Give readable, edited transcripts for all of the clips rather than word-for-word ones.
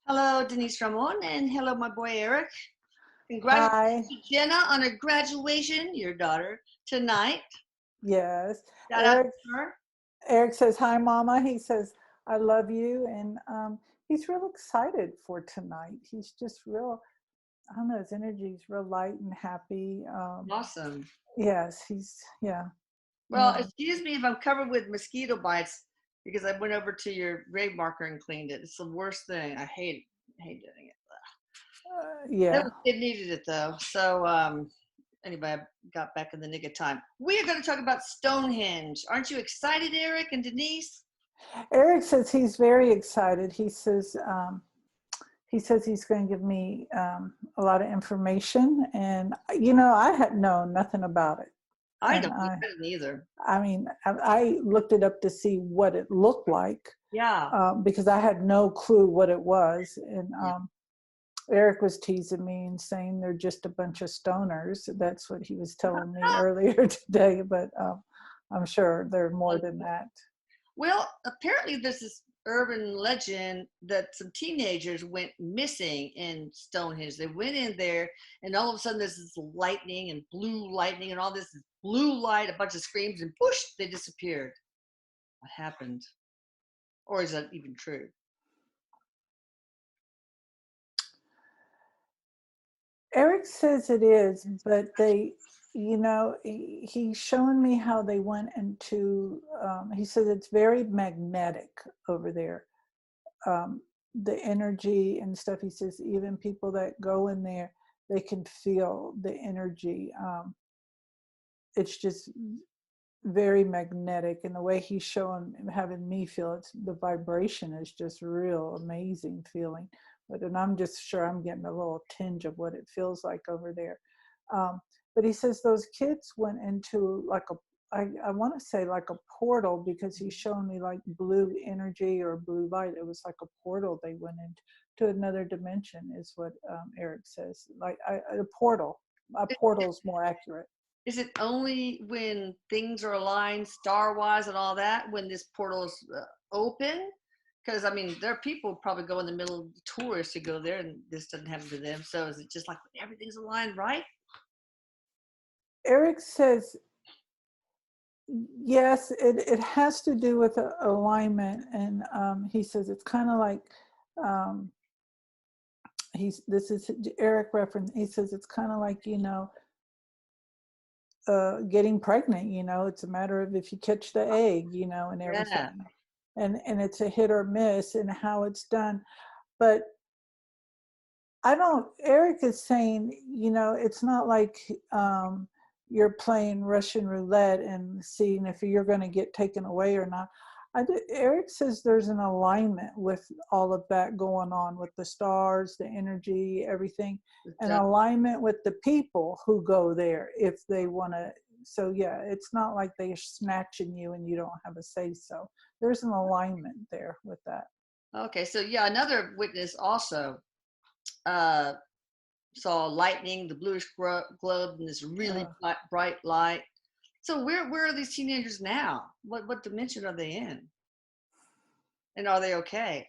Hello, Denise Ramon, and hello, my boy Eric. Congratulations Hi. to Jenna on her graduation, your daughter, tonight. Yes. Shout out Eric to her. Eric says, "Hi Mama." He says, "I love you." And he's real excited for tonight. He's just real, I don't know, his energy is real light and happy. Awesome. Yes, yeah. Well, Yeah. excuse me if I'm covered with mosquito bites because I went over to your grave marker and cleaned it. It's the worst thing. I hate it. I hate doing it. Yeah. It needed it though. So anyway, I got back in the nick of time. We are going to talk about Stonehenge. Aren't you excited, Eric and Denise? Eric says he's very excited. He says he's going to give me a lot of information, and I had known nothing about it. I And don't. I didn't either. I mean, I looked it up to see what it looked like, Yeah. because I had no clue what it was. And Yeah. Eric was teasing me and saying they're just a bunch of stoners. That's what he was telling me earlier today, but I'm sure they're more than that. Well, apparently there's this urban legend that some teenagers went missing in Stonehenge. They went in there, and all of a sudden there's this lightning and blue lightning and all this blue light, a bunch of screams, and whoosh, they disappeared. What happened? Or is that even true? Eric says it is, but he's showing me how they went into, he says it's very magnetic over there. The energy and stuff. He says even people that go in there, they can feel the energy. It's just very magnetic, and the way he's showing, having me feel, it's the vibration is just real amazing feeling. But and I'm just sure I'm getting a little tinge of what it feels like over there. But he says those kids went into like I want to say like a portal, because he's showing me like blue energy or blue light. It was like a portal they went into another dimension, is what Eric says. Like a portal. A portal is more accurate. Is it only when things are aligned star wise and all that when this portal is open? Because I mean, there are people who probably go in the middle of the tours to go there, and this doesn't happen to them. So is it just like when everything's aligned right? Eric says yes, it has to do with alignment, and he says it's kind of like, um, this is Eric reference. He says it's kind of like, getting pregnant. It's a matter of if you catch the egg, and Yeah. everything, and it's a hit or miss in how it's done. But I don't. Eric is saying, it's not like you're playing Russian roulette and seeing if you're going to get taken away or not. Eric says there's an alignment with all of that going on, with the stars, the energy, everything, an alignment with the people who go there if they want to. So yeah, it's not like they're snatching you and you don't have a say so. There's an alignment there with that. Okay. So yeah, another witness also uh, saw lightning, the bluish globe, and this really Uh, bright light. So where are these teenagers now? What dimension are they in? And are they okay?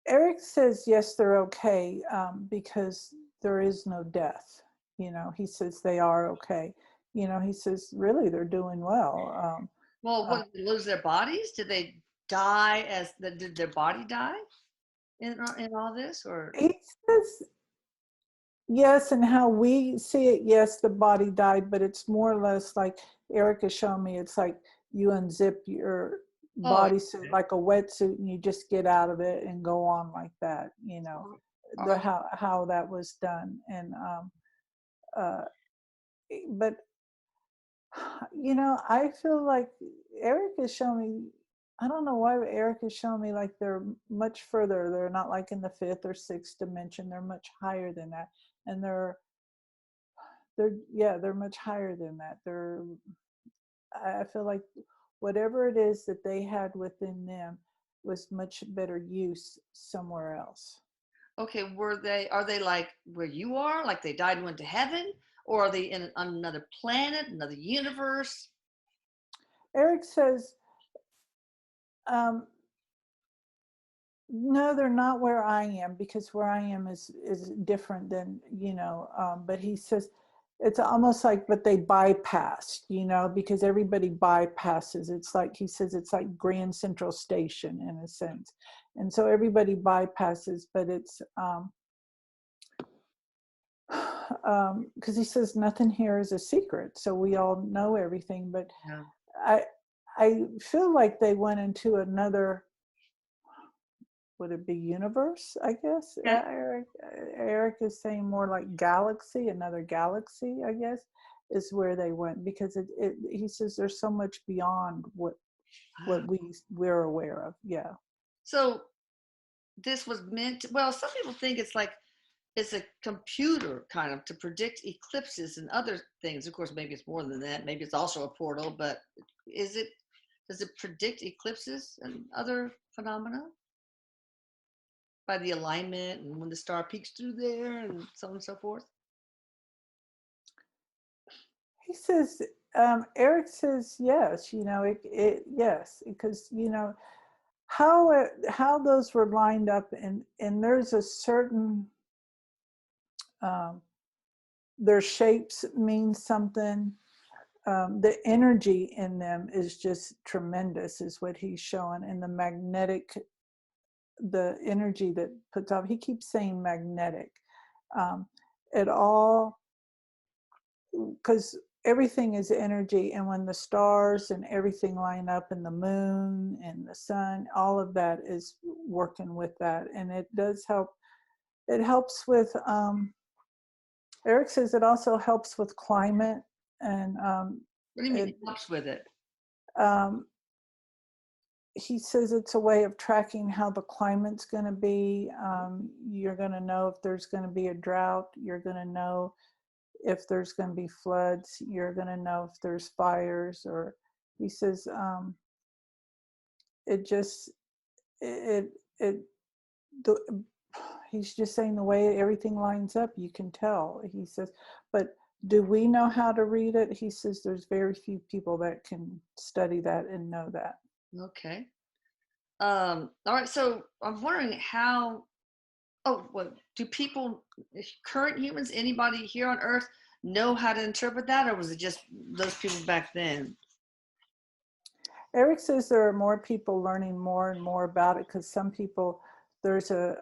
Eric says yes, they're okay, because there is no death. He says they are okay. He says really they're doing well. Well, Uh, what, did they lose their bodies? Did they die did their body die in all this or he says yes, and how we see it, yes, the body died, but it's more or less like Eric has shown me. It's like you unzip your oh bodysuit like a wetsuit, and you just get out of it and go on like that. The oh, how that was done, and uh, but I feel like Eric is showing me, I don't know why, but Eric is showing me like they're much further. They're not like in the fifth or sixth dimension. They're much higher than that. And they're much higher than that. I feel like whatever it is that they had within them was much better use somewhere else. okay, are they like where you are, like they died and went to heaven, or are they on another planet, another universe? Eric says, um, No, they're not where I am, because where I am is different than, but he says it's almost like, but they bypassed, because everybody bypasses. It's like, he says it's like Grand Central Station in a sense. And so everybody bypasses, but it's, because he says nothing here is a secret. So we all know everything, but Yeah. I, I feel like they went into another, would it be universe, I guess? Okay. Eric is saying more like galaxy, another galaxy, I guess, is where they went, because he says there's so much beyond what we're aware of. Yeah. So this was meant to, well, some people think it's like it's a computer kind of to predict eclipses and other things. Of course, maybe it's more than that. Maybe it's also a portal, but is it, does it predict eclipses and other phenomena by the alignment and when the star peeks through there and so on and so forth? He says, Eric says, yes, yes, because, how those were lined up, and there's a certain, um, their shapes mean something. The energy in them is just tremendous, is what he's showing. And the energy that puts off, he keeps saying magnetic. It all, because everything is energy. And when the stars and everything line up, and the moon and the sun, all of that is working with that. And it does help. It helps with, Eric says it also helps with climate. And What do you mean it it helps with it? um, he says it's a way of tracking how the climate's going to be. You're going to know if there's going to be a drought. You're going to know if there's going to be floods. You're going to know if there's fires. Or he says it just it the, he's just saying the way everything lines up, you can tell. He says, but do we know how to read it? He says there's very few people that can study that and know that. Okay. All right. So I'm wondering how, oh, well, do people, current humans, anybody here on Earth know how to interpret that, or was it just those people back then? Eric says there are more people learning more and more about it, because some people, there's a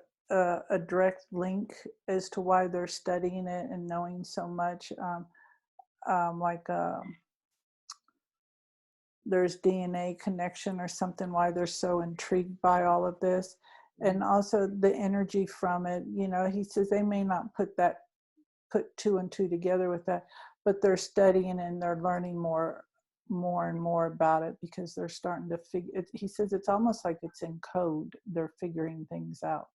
direct link as to why they're studying it and knowing so much. Like there's DNA connection or something, why they're so intrigued by all of this. And also the energy from it. He says they may not put two and two together with that, but they're studying and they're learning more and more about it, because they're starting to figure it. He says it's almost like it's in code. They're figuring things out.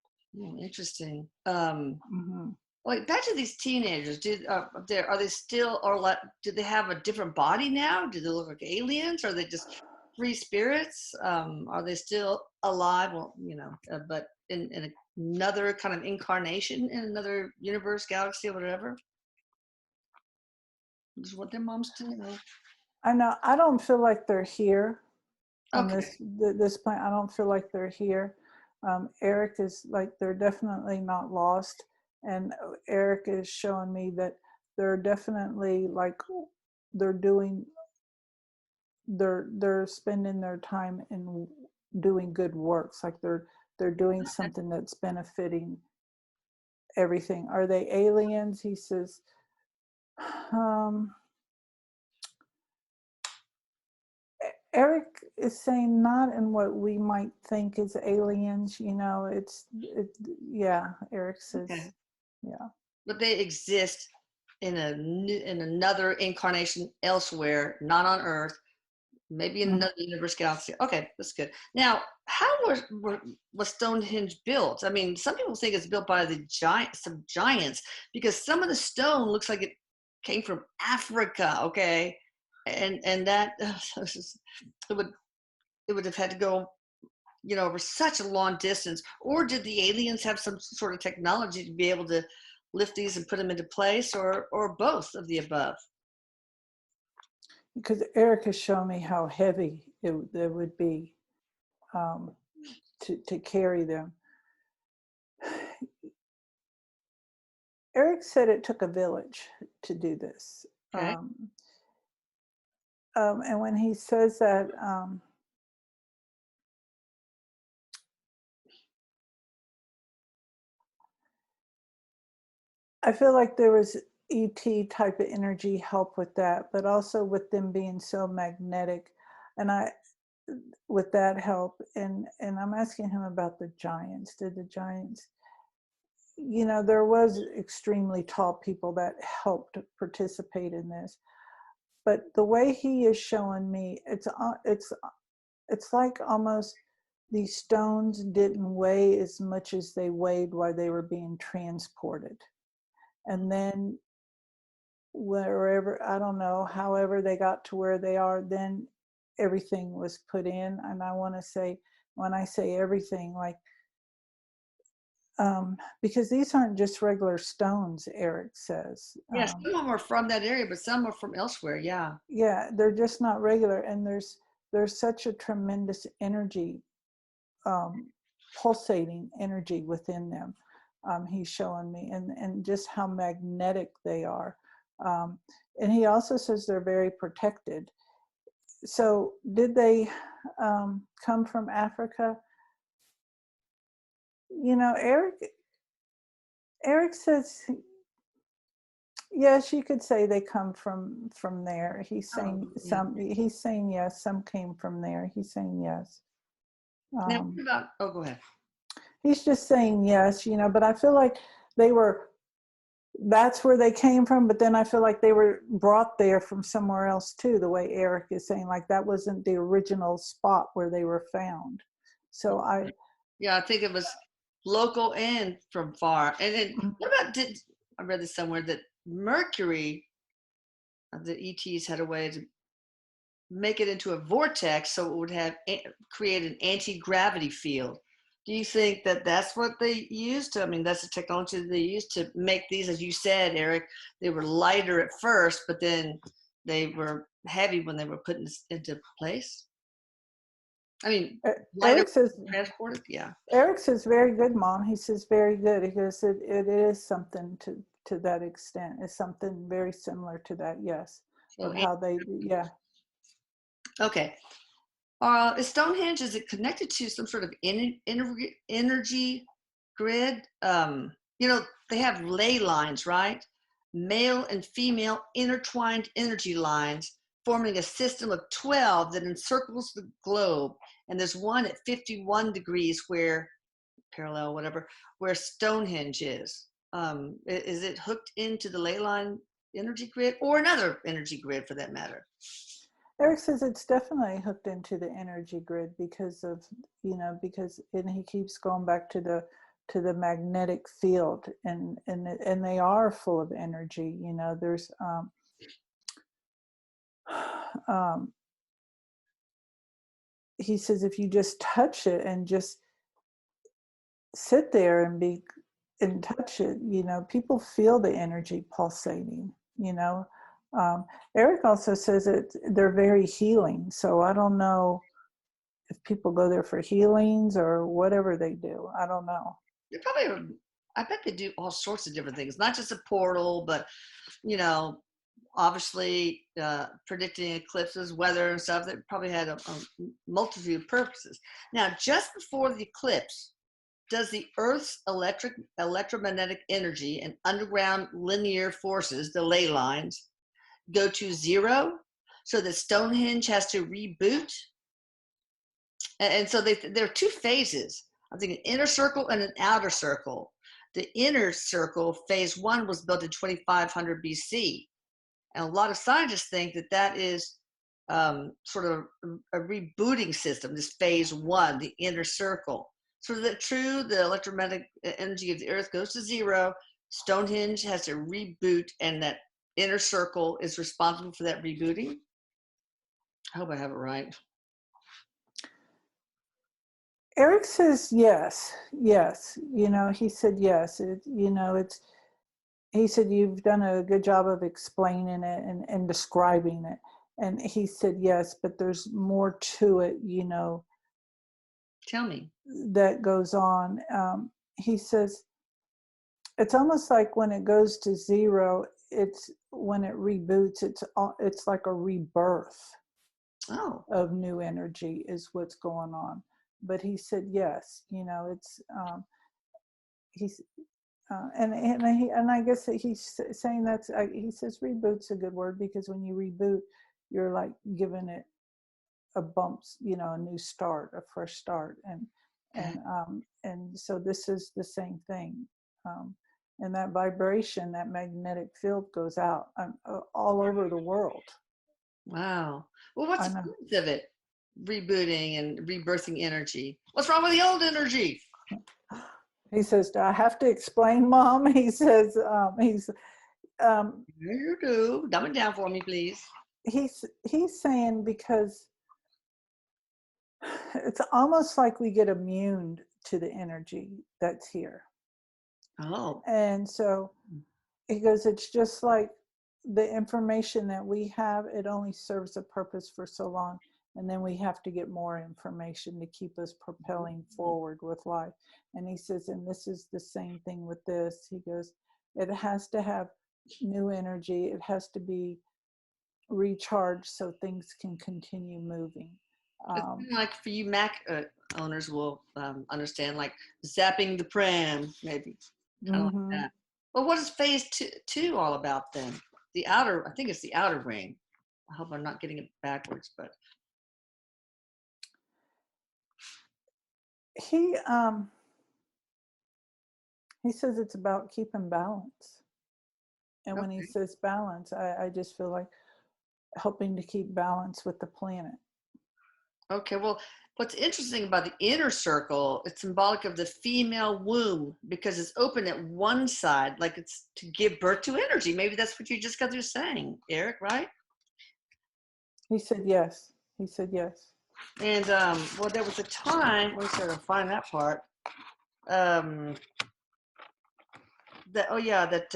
Interesting. Mm-hmm. Wait, back to these teenagers. Are they still, or like, do they have a different body now? Do they look like aliens? Are they just free spirits? Are they still alive? Well, but in another kind of incarnation in another universe, galaxy, or whatever. Is what their moms do. I know. I don't feel like they're here on Okay. this point. I don't feel like they're here. Eric is like, they're definitely not lost, and Eric is showing me that they're definitely like, they're doing, they're spending their time in doing good works. Like they're doing something that's benefiting everything. Are they aliens? He says, um, Eric is saying not in what we might think is aliens. Yeah. Eric says, Okay. yeah. But they exist in another incarnation elsewhere, not on Earth, maybe in Mhm. another universe, galaxy. Okay, that's good. Now, how was Stonehenge built? I mean, some people think it's built by some giants, because some of the stone looks like it came from Africa. Okay, and that it would it would have had to go, over such a long distance. Or did the aliens have some sort of technology to be able to lift these and put them into place, or both of the above? Because Eric has shown me how heavy it would be, um, to carry them. Erik said it took a village to do this. Okay. And when he says that, I feel like there was ET type of energy help with that, but also with them being so magnetic, and I with that help, and I'm asking him about the giants. Did the giants, there was extremely tall people that helped participate in this, but the way he is showing me, it's like almost these stones didn't weigh as much as they weighed while they were being transported. And then wherever, I don't know, however they got to where they are, then everything was put in. And I want to say, when I say everything, like, because these aren't just regular stones, Erik says. Yes, some of them are from that area, but some are from elsewhere. Yeah. Yeah, they're just not regular. And there's such a tremendous energy, pulsating energy within them. He's showing me, and just how magnetic they are. And he also says they're very protected. So did they come from Africa? Erik says, yes, you could say they come from there. He's Oh, saying yeah. some. He's saying yes, some came from there. He's saying yes. Now, what about, oh, go ahead. He's just saying yes, but I feel like they were, that's where they came from, but then I feel like they were brought there from somewhere else too, the way Erik is saying, like that wasn't the original spot where they were found. So Yeah, I think it was local and from far. And then what about, I read this somewhere that Mercury, the ETs had a way to make it into a vortex so it would have create an anti-gravity field. Do you think that that's what they used to, I mean, that's the technology that they used to make these, as you said, Erik, they were lighter at first, but then they were heavy when they were put into place? I mean, lighter Erik says, transported? Yeah. Erik says, very good, Mom. He says, very good. He goes, it is something to that extent. It's something very similar to that, yes. So, Of how they, yeah. okay. Is Stonehenge, is it connected to some sort of energy grid? They have ley lines, right? Male and female intertwined energy lines forming a system of 12 that encircles the globe. And there's one at 51 degrees where, parallel, whatever, where Stonehenge is. Is it hooked into the ley line energy grid or another energy grid for that matter? Erik says it's definitely hooked into the energy grid because of, and he keeps going back to the magnetic field, and they are full of energy. There's he says if you just touch it and just sit there and touch it, people feel the energy pulsating. Erik also says that they're very healing. So I don't know if people go there for healings or whatever they do. I don't know. They probably, I bet they do all sorts of different things, not just a portal, but, you know, obviously predicting eclipses, weather and stuff. They probably had a multitude of purposes. Now, just before the eclipse, does the Earth's electromagnetic energy and underground linear forces, the ley lines, go to zero so that Stonehenge has to reboot? And so there are two phases. I think an inner circle and an outer circle. The inner circle, phase one, was built in 2500 BC. And a lot of scientists think that that is sort of a rebooting system, this phase one, the inner circle. So is that true? The electromagnetic energy of the earth goes to zero. Stonehenge has to reboot, and that inner circle is responsible for that rebooting. I hope I have it right. Erik says yes. He said yes. He said you've done a good job of explaining it and describing it. And he said yes, but there's more to it, Tell me. that goes on. He says it's almost like when it goes to zero, it's when it reboots, it's like a rebirth Oh, of new energy is what's going on. But he said yes, it's he's and I guess that he's saying he says reboot's a good word, because when you reboot, you're like giving it a bumps, a new start, a fresh start, and so this is the same thing, and that vibration, that magnetic field goes out all over the world. wow. Well, what's I the know. purpose of it? Rebooting and rebirthing energy. What's wrong with the old energy? He says, "Do I have to explain, Mom?" He says, um, You do. Dumb it down for me, please. he's saying because it's almost like we get immune to the energy that's here. Oh, And so he goes, it's just like the information that we have, it only serves a purpose for so long. And then we have to get more information to keep us propelling forward with life. And he says, and this is the same thing with this. He goes, it has to have new energy. It has to be recharged so things can continue moving. it's kind of like for you Mac owners will understand, like zapping the pram, maybe. Kind of like Mm-hmm. that. Well, what is phase two all about then? The outer, I think it's the outer ring. I hope I'm not getting it backwards, but He he says it's about keeping balance. And when he okay. says balance, I just feel like helping to keep balance with the planet. Okay, well, what's interesting about the inner circle, it's symbolic of the female womb because it's open at one side, like it's to give birth to energy. Maybe that's what you just got through saying, Eric, right? He said yes. He said yes. And well, there was a time, let me sort of find that part. Um, that oh yeah, that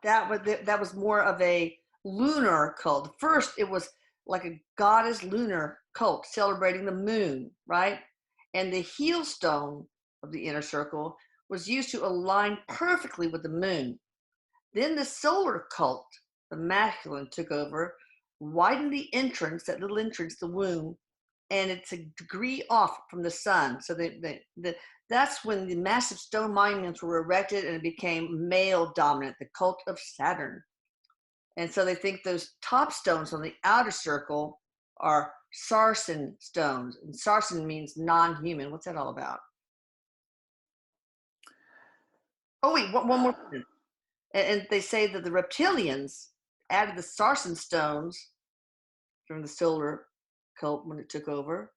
that was more of a lunar cult. First, it was like a goddess lunar cult celebrating the moon, right? And the heel stone of the inner circle was used to align perfectly with the moon. Then the solar cult, the masculine, took over, widened the entrance, that little entrance, the womb, and it's a degree off from the sun. So that's when the massive stone monuments were erected and it became male dominant, the cult of Saturn. And so they think those top stones on the outer circle are Sarsen stones. And Sarsen means non-human. What's that all about? Oh, wait, one more thing. And they say that the reptilians added the Sarsen stones during the solar cult when it took over,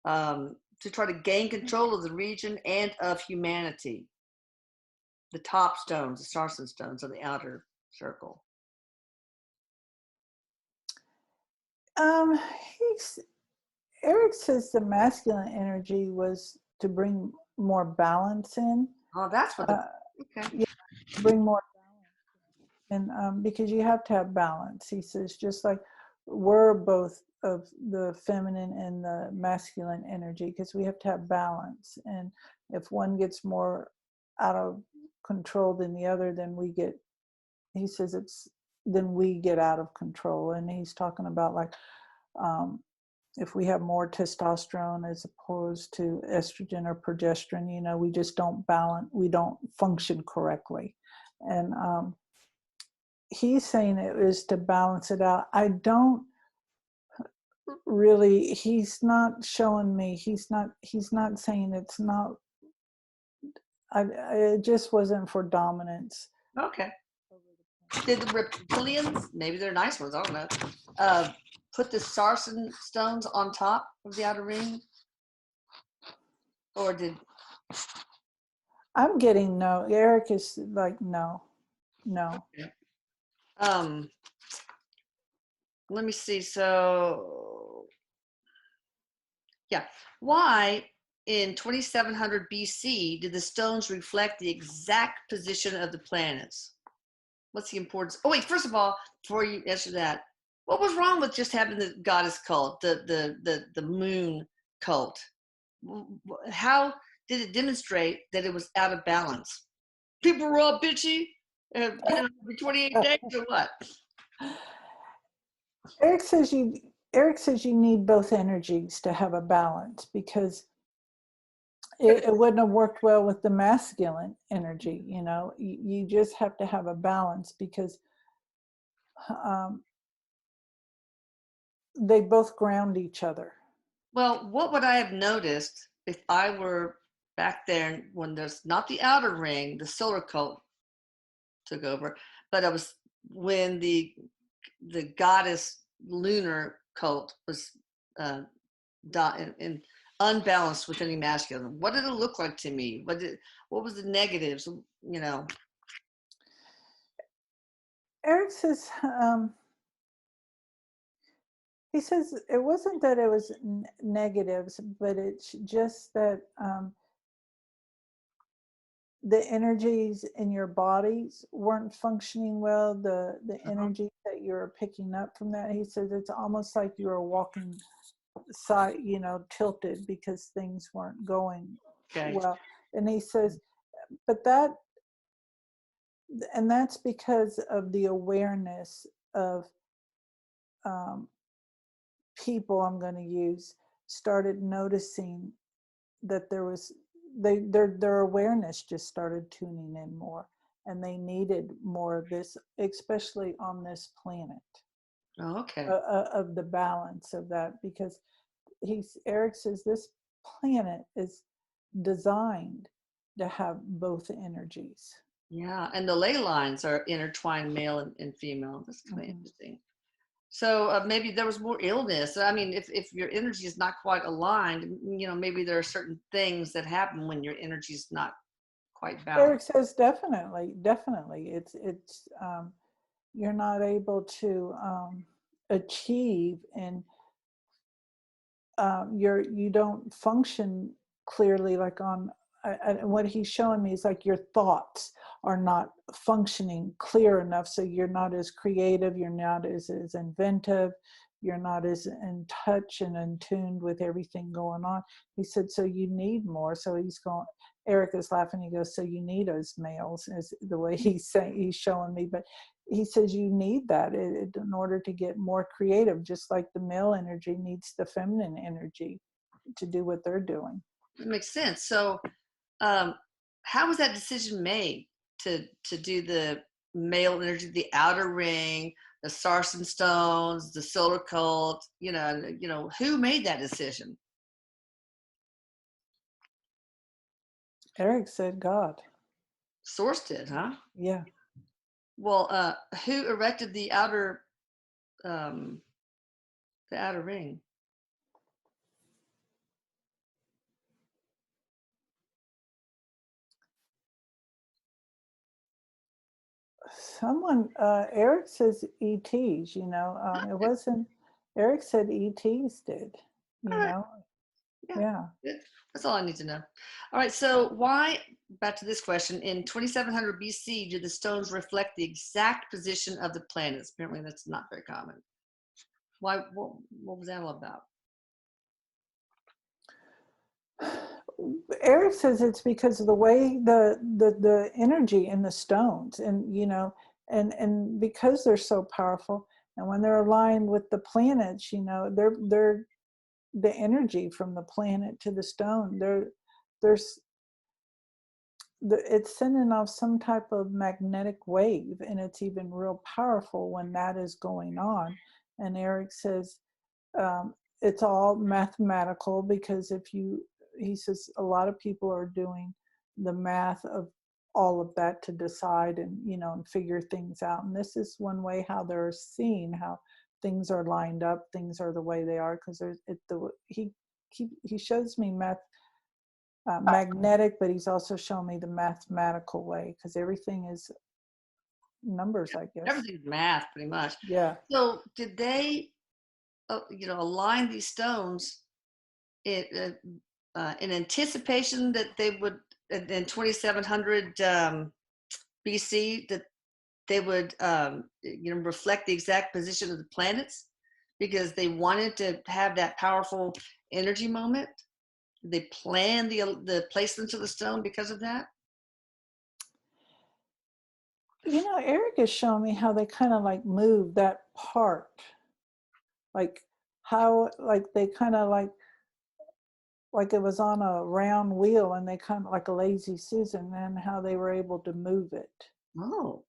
to try to gain control of the region and of humanity. The top stones, the Sarsen stones, on the outer circle. Um, he's Erik says the masculine energy was to bring more balance in. Oh, that's what the Uh, okay. yeah, bring more balance in. And because you have to have balance. He says just like we're both of the feminine and the masculine energy, because we have to have balance. And if one gets more out of control than the other, then he says then we get out of control. And he's talking about like, um, if we have more testosterone as opposed to estrogen or progesterone, we just don't balance, we don't function correctly. And he's saying it is to balance it out. I don't really, he's not showing me, he's not saying it's not, it just wasn't for dominance. Okay. Did the reptilians, maybe they're nice ones, I don't know, put the Sarsen stones on top of the outer ring? Or did. I'm getting no. Erik is like, no. Okay. Let me see. So, yeah. Why in 2700 BC did the stones reflect the exact position of the planets? What's the importance? Oh, wait, first of all, before you answer that, what was wrong with just having the goddess cult, the moon cult? How did it demonstrate that it was out of balance? People were all bitchy, for 28 days or what? Eric says you Eric says you need both energies to have a balance, because it wouldn't have worked well with the masculine energy. You just have to have a balance, because um, they both ground each other. Well, what would I have noticed if I were back there when there's not the outer ring, the solar cult took over, but I was when the goddess lunar cult was uh, and unbalanced with any masculine. What did it look like to me? What was the negatives? Eric says he says it wasn't that it was negatives, but it's just that the energies in your bodies weren't functioning well. The energy that you're picking up from that, he says, it's almost like you were walking side, tilted, because things weren't going well. And he says, but that's because of the awareness of people, I'm going to use, started noticing that there was their awareness just started tuning in more, and they needed more of this, especially on this planet. Oh, okay. Of the balance of that, because Eric says this planet is designed to have both energies. Yeah, and the ley lines are intertwined, male and female. That's kind of interesting. So maybe there was more illness. I mean, if your energy is not quite aligned, maybe there are certain things that happen when your energy is not quite balanced. Eric says definitely. It's you're not able to achieve, and you don't function clearly, like on what he's showing me is like your thoughts are not functioning clear enough, so you're not as creative, you're not as inventive, you're not as in touch and in tune with everything going on. He said, so you need more. So Eric is laughing, he goes, so you need us males, is the way he's showing me. But he says you need that in order to get more creative, just like the male energy needs the feminine energy to do what they're doing. That makes sense. So how was that decision made to do the male energy, the outer ring, the Sarsen Stones, the solar cult? Who made that decision? Eric said God. Source did, huh? Yeah. Well, who erected the outer ring? Someone, Eric says ETs, it wasn't, Eric said ETs did, Yeah. Yeah. That's all I need to know. All right. So why, back to this question, in 2700 BC, did the stones reflect the exact position of the planets? Apparently that's not very common. Why, what was that all about? Eric says it's because of the way the energy in the stones, and and because they're so powerful, and when they're aligned with the planets, they're the energy from the planet to the stone. There's it's sending off some type of magnetic wave, and it's even real powerful when that is going on. And Eric says it's all mathematical, because he says a lot of people are doing the math of all of that to decide and and figure things out. And this is one way how they're seeing how things are lined up, things are the way they are, because he shows me magnetic, but he's also shown me the mathematical way, because everything is numbers, I guess. Everything's math, pretty much. Yeah. So did they, align these stones in anticipation that they would, in 2700 BC, that they would, reflect the exact position of the planets because they wanted to have that powerful energy moment? they plan the placements of the stone because of that? Erik has shown me how they kind of like move that part, like how like they kind of like it was on a round wheel and they kind of like a lazy Susan, and how they were able to move it. Oh,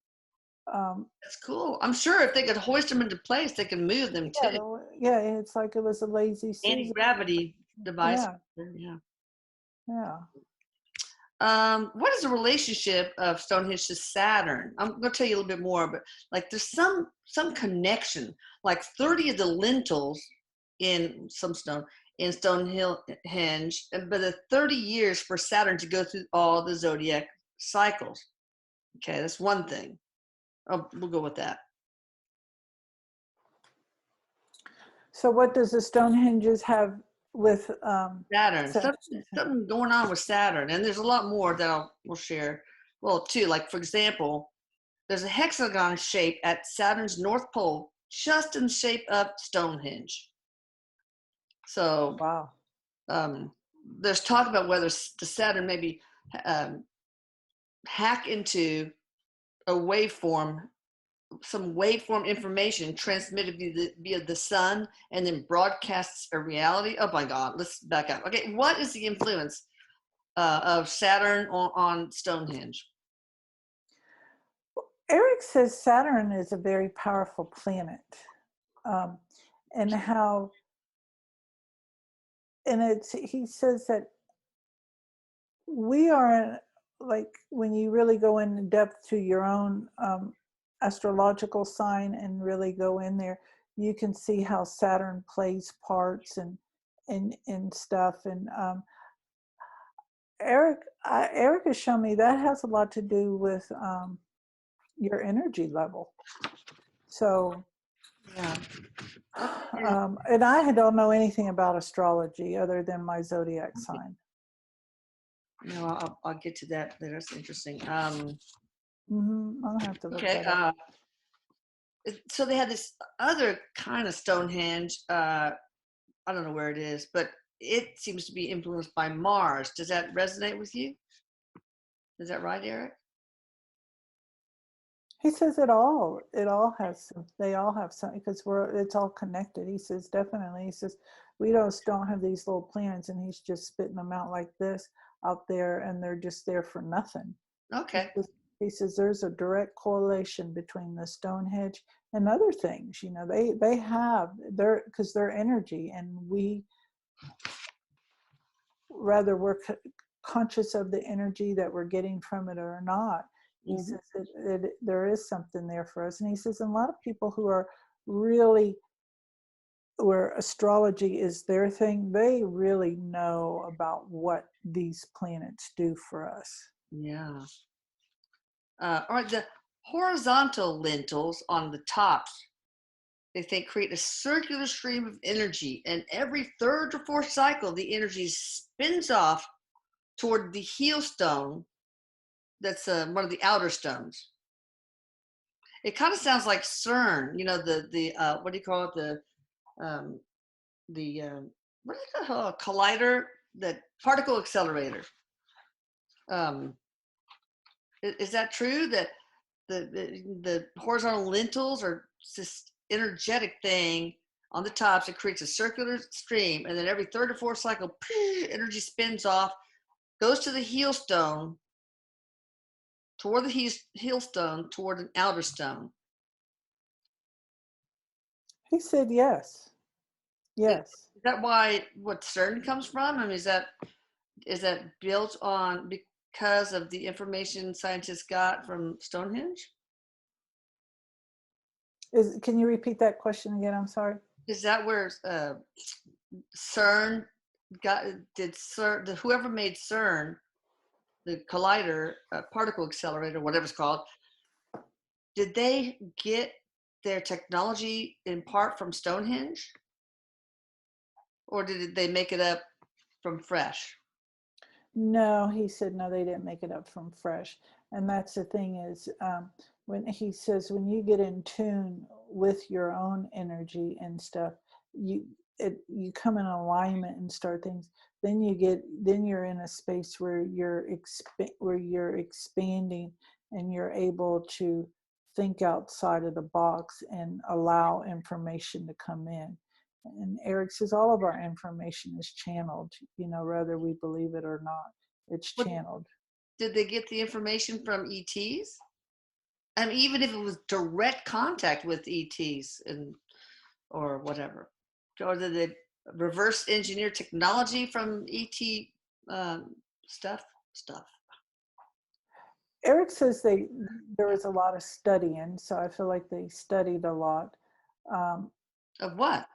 Um, that's cool. I'm sure if they could hoist them into place, they can move them yeah, too. yeah, it's like it was a lazy Susan. Anti-gravity device. Yeah, Yeah. yeah. What is the relationship of Stonehenge to Saturn? I'm going to tell you a little bit more, but like there's some connection. Like 30 of the lintels in some stone in Stonehenge, but the 30 years for Saturn to go through all the zodiac cycles. Okay, that's one thing. Oh, we'll go with that. So what does the Stonehenges have with Saturn, Saturn? something going on with Saturn, and there's a lot more that we'll share. Well, too, like for example, there's a hexagon shape at Saturn's North Pole, just in the shape of Stonehenge. So Wow. there's talk about whether the Saturn maybe um, hack into a waveform, some waveform information transmitted via the sun, and then broadcasts a reality. Oh my God, let's back up. Okay, what is the influence of Saturn on Stonehenge? Erik says Saturn is a very powerful planet, um, and how, and he says that we are like when you really go in depth to your own astrological sign and really go in there, you can see how Saturn plays parts and stuff. And Erik has shown me that has a lot to do with your energy level. So, Yeah. and I don't know anything about astrology other than my zodiac sign. No, I'll get to that. That's interesting. I'll have to look Okay. that up. So they had this other kind of Stonehenge. I don't know where it is, but it seems to be influenced by Mars. Does that resonate with you? Is that right, Erik? He says it all has some, they all have some, because it's all connected. He says definitely. He says we don't have these little planets, and he's just spitting them out like this out there, and they're just there for nothing. Okay. He says there's a direct correlation between the Stonehenge and other things. They have their, because their energy, and we rather we're conscious of the energy that we're getting from it or not. He says there is something there for us. And he says, and a lot of people who are really, where astrology is their thing, they really know about what these planets do for us. Yeah. All right. The horizontal lintels on the tops, they think, create a circular stream of energy, and every third or fourth cycle, the energy spins off toward the heel stone. That's one of the outer stones. It kind of sounds like CERN. The what do you call it? Um, the what do you call it? Collider, the particle accelerator. Um, is that true? That the horizontal lintels are this energetic thing on the tops. It creates a circular stream, and then every third or fourth cycle, energy spins off, goes to the heel stone, toward the heel stone, toward an outer stone. He said yes. Yes. Is that why what CERN comes from? I mean, is that built on because of the information scientists got from Stonehenge? Can you repeat that question again? I'm sorry. Is that where CERN whoever made CERN, the collider, particle accelerator, whatever it's called, did they get their technology in part from Stonehenge, or did they make it up from fresh? No, he said no, they didn't make it up from fresh. And that's the thing is, when he says when you get in tune with your own energy and stuff, you come in alignment and start things, then you're in a space where you're expanding, and you're able to think outside of the box and allow information to come in. And Erik says all of our information is channeled, whether we believe it or not, it's What, channeled. did they get the information from ETs? I mean, even if it was direct contact with ETs or whatever, or did they reverse engineer technology from ET stuff? Erik says there was a lot of studying, so I feel like they studied a lot. Um, Of what?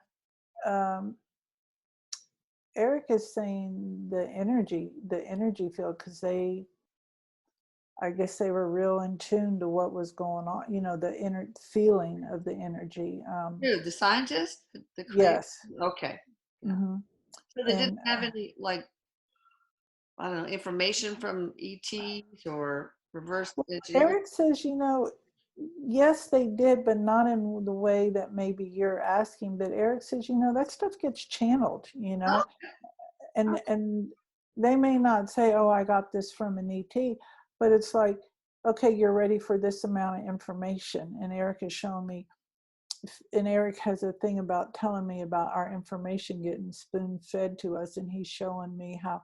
um, Erik is saying the energy field, because I guess they were real in tune to what was going on, the inner feeling of the energy. Who, the scientists? The creator? Yes. Okay. Yeah. Hmm. So they didn't And have any, like, I don't know, information from ETs or reverse engineering? Erik says, yes, they did, but not in the way that maybe you're asking. But Erik says, that stuff gets channeled, Oh, and they may not say, oh, I got this from an ET, but it's like, okay, you're ready for this amount of information. And Erik has shown me, and Erik has a thing about telling me about our information getting spoon fed to us, and he's showing me how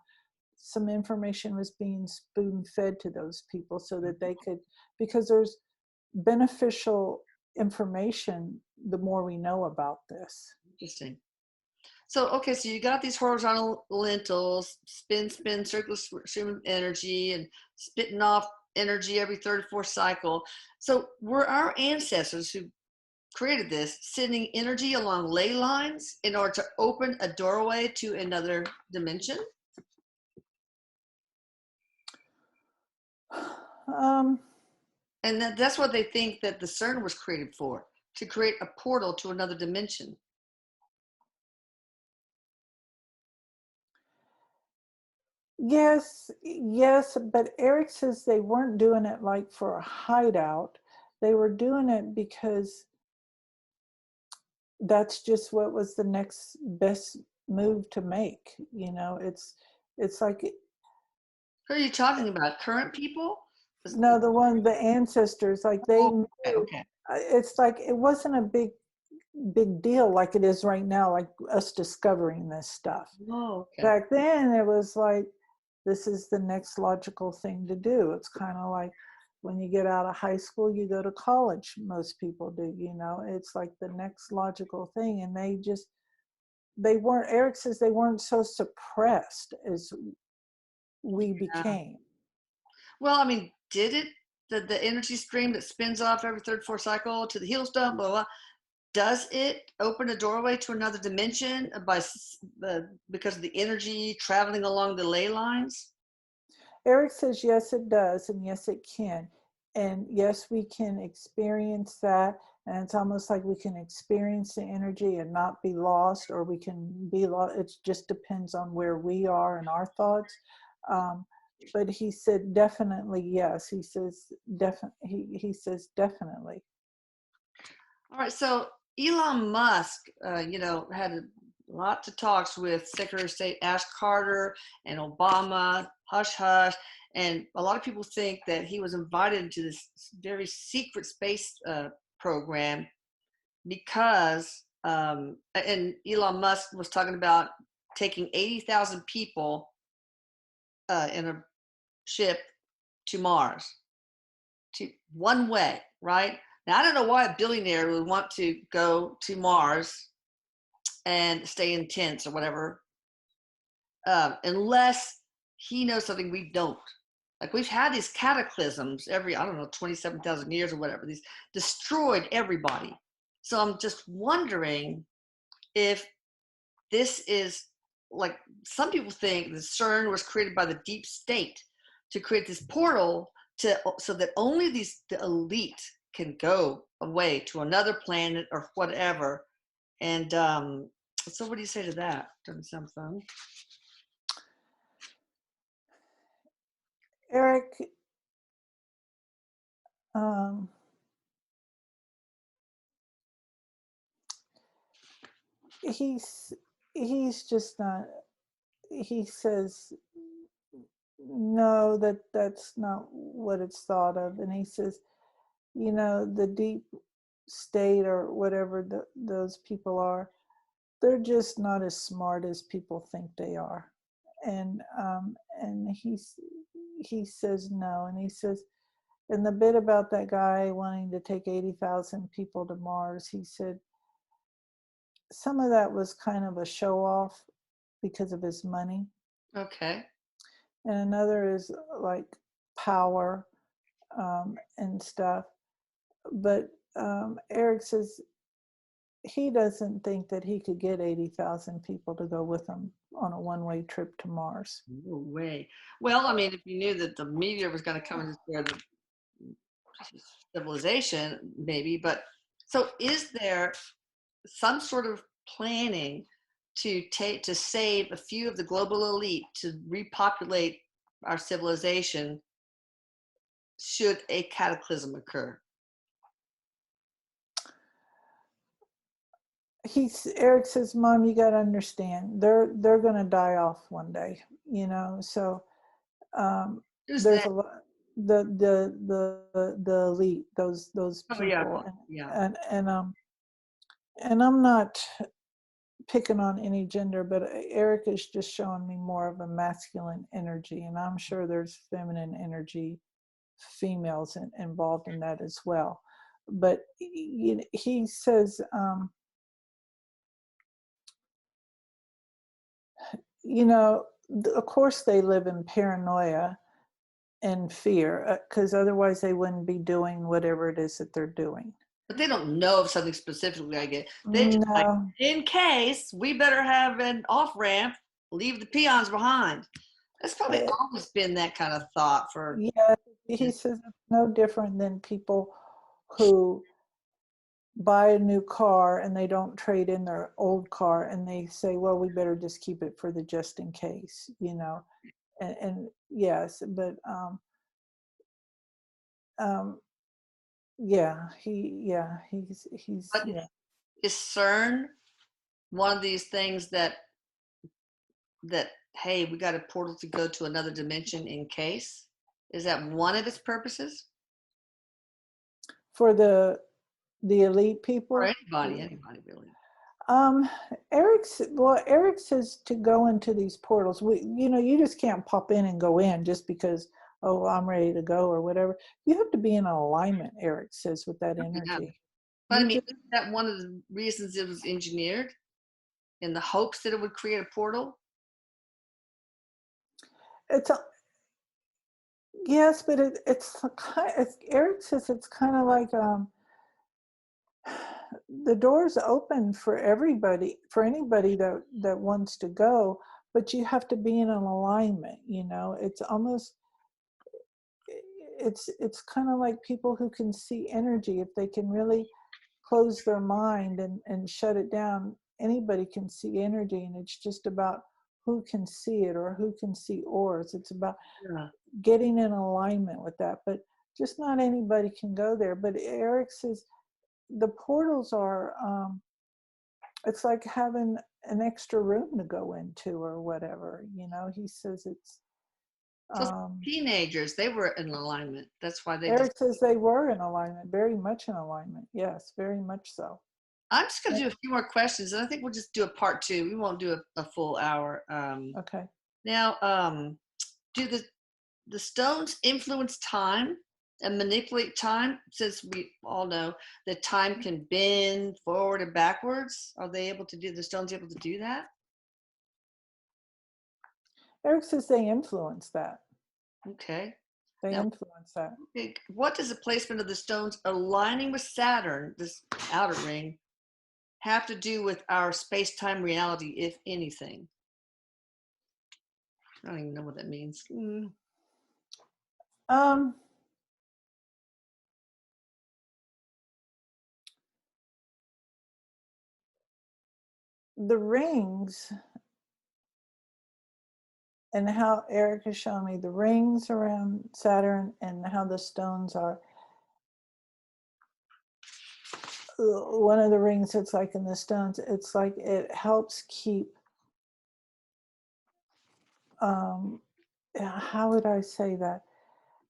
some information was being spoon fed to those people so that they could, because there's beneficial information the more we know about this. interesting. So, okay, so you got these horizontal lentils, spin, circular stream of energy, and spitting off energy every third or fourth cycle. So, were our ancestors who created this sending energy along ley lines in order to open a doorway to another dimension? Um, And that's what they think that the CERN was created for, to create a portal to another dimension. yes, but Erik says they weren't doing it like for a hideout. They were doing it because that's just what was the next best move to make. It's like, Who are you talking about? Current people? no, the ancestors, like they Oh, knew. okay, okay. It's like it wasn't a big deal like it is right now, like us discovering this stuff. Oh, okay. Back then it was like, this is the next logical thing to do. It's kind of like when you get out of high school, you go to college. Most people do, it's like the next logical thing. And they weren't, Erik says they weren't so suppressed as we Yeah. became. Well, I mean, did it? The energy stream that spins off every third, fourth cycle to the heel stump, blah, blah, does it open a doorway to another dimension because of the energy traveling along the ley lines? Erik says, yes, it does, and yes, it can. And yes, we can experience that. And it's almost like we can experience the energy and not be lost, or we can be lost. It just depends on where we are and our thoughts. But he said, definitely, yes. He says, he says, definitely. All right. So Elon Musk, had a lot of talks with Secretary of State Ash Carter and Obama, hush hush. And a lot of people think that he was invited into this very secret space program because, and Elon Musk was talking about taking 80,000 people in a ship to Mars, to one way, right? Now, I don't know why a billionaire would want to go to Mars and stay in tents or whatever, unless he knows something we don't. Like, we've had these cataclysms every, I don't know, 27,000 years or whatever. These destroyed everybody. So I'm just wondering if this is, like, some people think the CERN was created by the deep state to create this portal so that only the elite can go away to another planet or whatever. And so what do you say to that? Doesn't sound fun. Erik, um, he's he's just not, he says, no, that's not what it's thought of. And he says, the deep state or whatever those people are, they're just not as smart as people think they are. And he says no. And he says, and the bit about that guy wanting to take 80,000 people to Mars, he said some of that was kind of a show off because of his money. Okay. And another is like power, and stuff. But Erik says he doesn't think that he could get 80,000 people to go with him on a one-way trip to Mars. No way. Well, I mean, if you knew that the meteor was going to come and destroy the civilization, maybe. But so, is there some sort of planning to save a few of the global elite to repopulate our civilization should a cataclysm occur? Erik says, Mom, you got to understand, they're going to die off one day, so Who's there's that? a lot, the elite, those Oh yeah, people. yeah. And I'm not picking on any gender, but Erik is just showing me more of a masculine energy, and I'm sure there's feminine energy, females involved in that as well. But he says, of course they live in paranoia and fear, because otherwise they wouldn't be doing whatever it is that they're doing. But they don't know of something specifically. I get they just like, No. in case we better have an off ramp, leave the peons behind. That's probably always been that kind of thought for. Yeah, he says it's no different than people who buy a new car and they don't trade in their old car and they say, well, we better just keep it for the just in case, and yes, but um he's But yeah. is CERN one of these things that hey, we got a portal to go to another dimension in case? Is that one of its purposes? For the elite For people. anybody really. um Erik says to go into these portals. You just can't pop in and go in just because, oh, I'm ready to go or whatever. You have to be in alignment, Erik says, with that Yeah. energy. But I You mean, just, isn't that one of the reasons it was engineered in the hopes that it would create a portal? it's a, yes, but Erik says it's kind of like, the door's open for everybody, for anybody that wants to go, but you have to be in an alignment. It's almost, it's kind of like people who can see energy. If they can really close their mind and shut it down, anybody can see energy, and it's just about who can see it or who can see ores. It's about Yeah. getting in alignment with that, but just not anybody can go there. But Erik says the portals are, it's like having an extra room to go into or whatever. He says it's, So um, teenagers, they were in alignment. That's why they just. Erik says they were in alignment, very much in alignment. Yes, very much so. I'm just going to do a few more questions, and I think we'll just do a part two. We won't do a full hour. Okay. Now, do the stones influence time and manipulate time? Since we all know that time can bend forward and backwards, are they able to do the stones able to do that? Erik says they influence that. Okay. They Now, influence that. what does the placement of the stones aligning with Saturn, this outer ring, have to do with our space-time reality, if anything? I don't even know what that means. Um, the rings, and how Erik has shown me the rings around Saturn and how the stones are. One of the rings, it's like in the stones, it's like it helps keep how would I say that?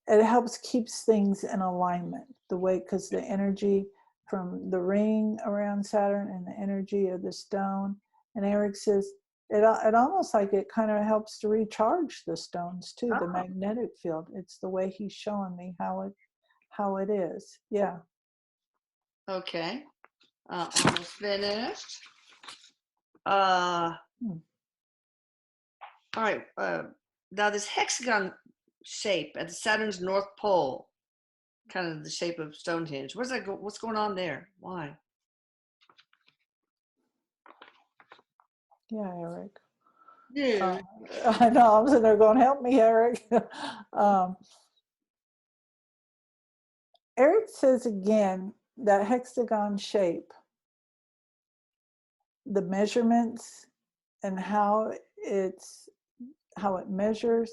It helps keeps things in alignment the way, because the energy from the ring around Saturn and the energy of the stone. And Erik says it almost like it kind of helps to recharge the stones too, the Oh, magnetic field. It's the way he's showing me how it is. Yeah. okay. Almost finished. Uh, Hmm. all right. Now this hexagon shape at Saturn's North Pole, kind of the shape of Stonehenge. Where's that go? What's going on there? Why? Yeah, Erik. Yeah. I know, I'm sitting there going, help me, Erik. um, Erik says again that hexagon shape, the measurements and how it measures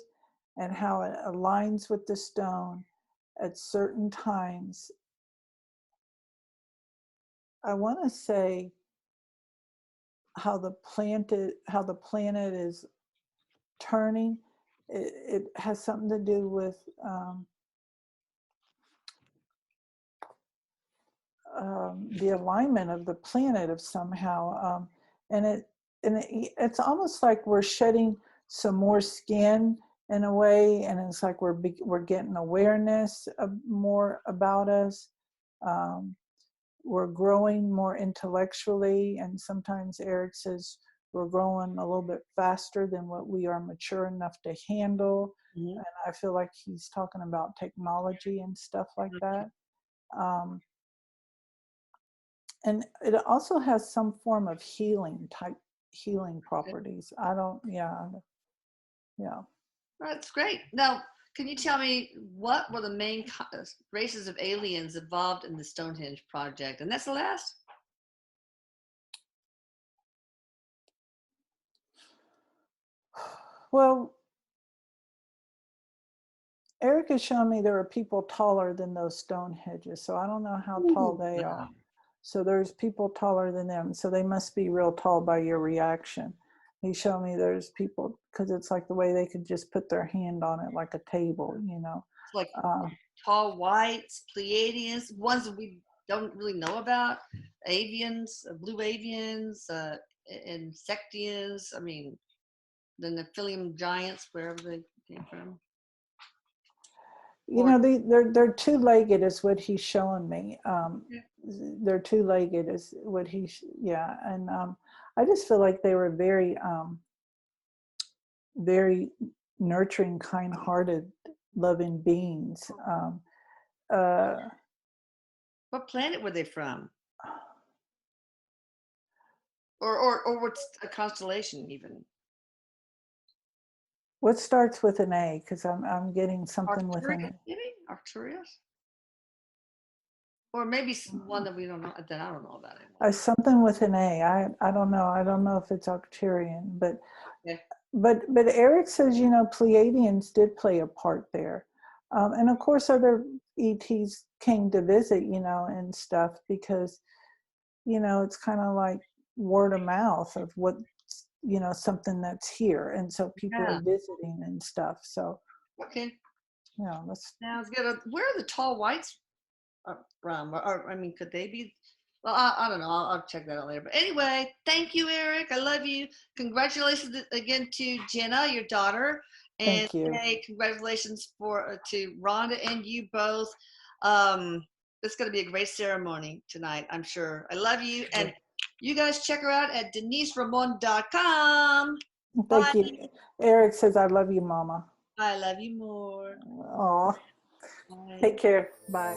and how it aligns with the stone at certain times. I want to say how the planet is turning. It has something to do with the alignment of the planet of somehow, and it's almost like we're shedding some more skin in a way, and it's like we're getting awareness of more about us. Um, we're growing more intellectually, and sometimes Erik says we're growing a little bit faster than what we are mature enough to handle. Mhm. And I feel like he's talking about technology and stuff like that. Um, and it also has some form of healing properties. I don't, yeah, yeah. That's great. Now, can you tell me what were the main races of aliens involved in the Stonehenge project? And that's the last? Well, Erik has shown me there are people taller than those stone hedges, so I don't know how tall Ooh, they wow. are. So there's people taller than them, so they must be real tall by your reaction. He showed me there's people, because it's like the way they could just put their hand on it like a table, you know. It's like Uh, tall whites, Pleiadians, ones that we don't really know about, avians, blue avians, insectians. I mean, the Nephilim giants, wherever they came from. you Or know, they're two-legged is what he's showing me. They're two-legged is what yeah. And I just feel like they were very nurturing, kind-hearted, loving beings. Uh, what planet were they from? Or what's a constellation even? what starts with an A? Because I'm getting something with an Arcturus, maybe? Arcturus? Or maybe one that we don't know, that I don't know about anyway. something with an A. I don't know. I don't know if it's Arcturian, Okay. but Erik says, you know, Pleiadians did play a part there, and of course other ETs came to visit, you know, and stuff, because you know it's kind of like word of mouth of what, you know, something that's here, and so people are Yeah. visiting and stuff. So Okay. you know, that's Sounds good. Where are the tall whites from? Or, I mean, could they be? Well, I don't know. I'll check that out later. But anyway, thank you, Erik. I love you. Congratulations again to Jenna, your daughter, and thank you, hey, congratulations to Rhonda and you both. Um, it's going to be a great ceremony tonight, I'm sure. I love you, and you guys check her out at deniseramon.com. Bye. thank you. Erik says, I love you, Mama. I love you more. Oh, Bye. take care. Bye.